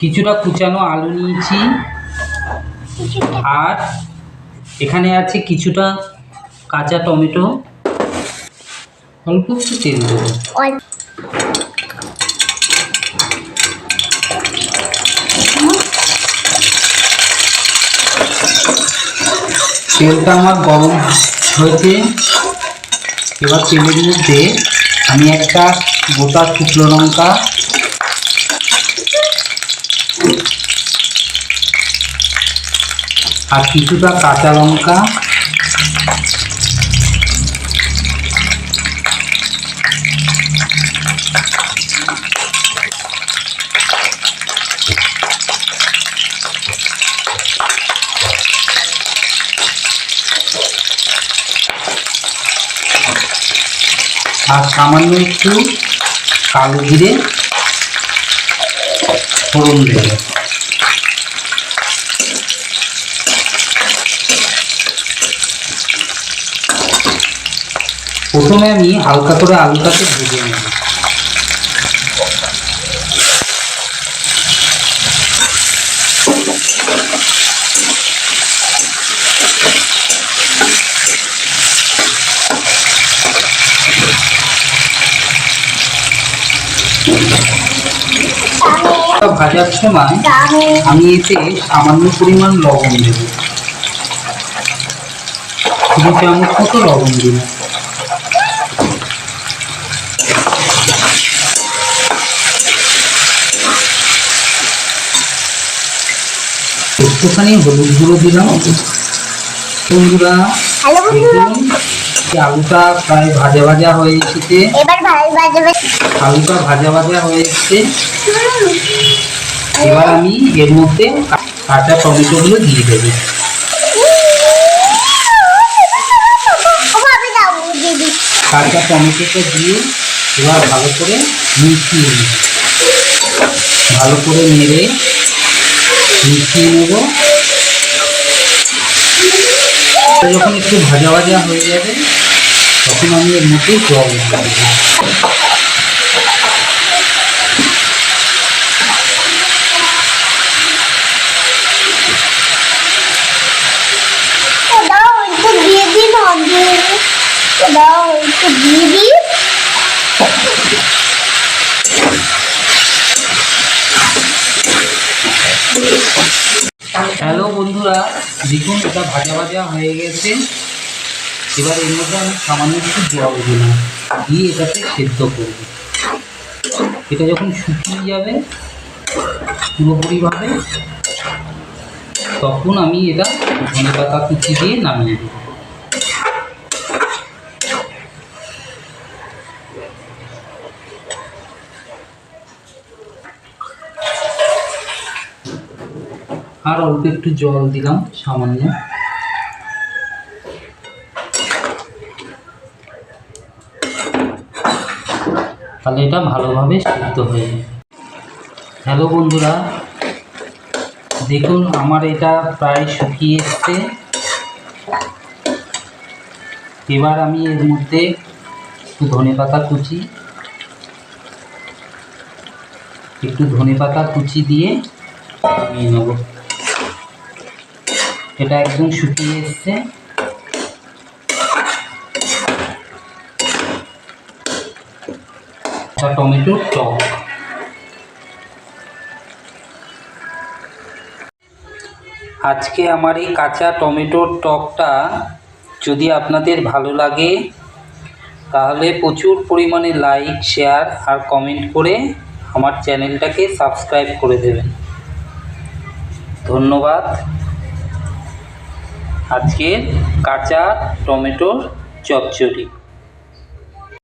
কিছুটা কুচানো আলু নিয়েছি, আর এখানে আছে কিছুটা কাঁচা টমেটো, অল্প একটু তেল দেবো। তেলটা আমার গরম হয়েছে। এবার তেলের মধ্যে আমি একটা গোটা শুকনো লঙ্কা, আর কিছুটা কাঁচা লঙ্কা, আর সামান্য একটু কালো জিরে ফোড়ন দেবে। প্রথমে আমি হালকা করে আলুটাকে ভেজে নেব। ভাজার সময় আমি এতে সামান্য পরিমাণ লবণ দেব, 2 চামচ মতো লবণ দেব। একটুখানি হলুদ গুঁড়ো দিলাম। বন্ধুরা আলুটা প্রায় ভাজা ভাজা হয়ে এসেছে। আলুটা ভাজা ভাজা হয়ে এসেছে। এবার আমি এর মধ্যে কাঁচা টমেটোগুলো দিয়ে দেবো। কাঁচা টমেটোটা দিয়ে এবার ভালো করে মিশিয়ে নেব, ভালো করে নেড়ে মিশিয়ে নেব। যখন একটু ভাজা ভাজা হয়ে যাবে তখন আমি এর মধ্যে জল দিয়ে দেবো। হ্যালো বন্ধুরা, দেখুন এটা ভাজা ভাজা হয়ে গেছে। এবার এর মধ্যে আমি সামান্য কিছু জল দিলাম, দিয়ে এটাকে সেদ্ধ করব। এটা যখন শুকিয়ে যাবে পুরোপুরিভাবে তখন আমি এটা ধনেপাতা কুচি দিয়ে নামিয়ে দেব। আর অল্প একটু জল দিলাম সামান্য। তাহলে এটা ভালোভাবে সিদ্ধ হয়ে যাবে। হ্যালো বন্ধুরা, দেখুন আমার এটা প্রায় শুকিয়ে এসছে। এবার আমি এর মধ্যে একটু ধনেপাতা কুচি দিয়ে নিয়ে নেব। এটা একদম শুকিয়ে এসছে। টমেটোর টক। আজকে আমার এই কাঁচা টমেটোর টকটা যদি আপনাদের ভালো লাগে তাহলে প্রচুর পরিমাণে লাইক, শেয়ার আর কমেন্ট করে আমার চ্যানেলটাকে সাবস্ক্রাইব করে দেবেন। ধন্যবাদ। আজকের কাঁচা টমেটোর চচ্চড়ি।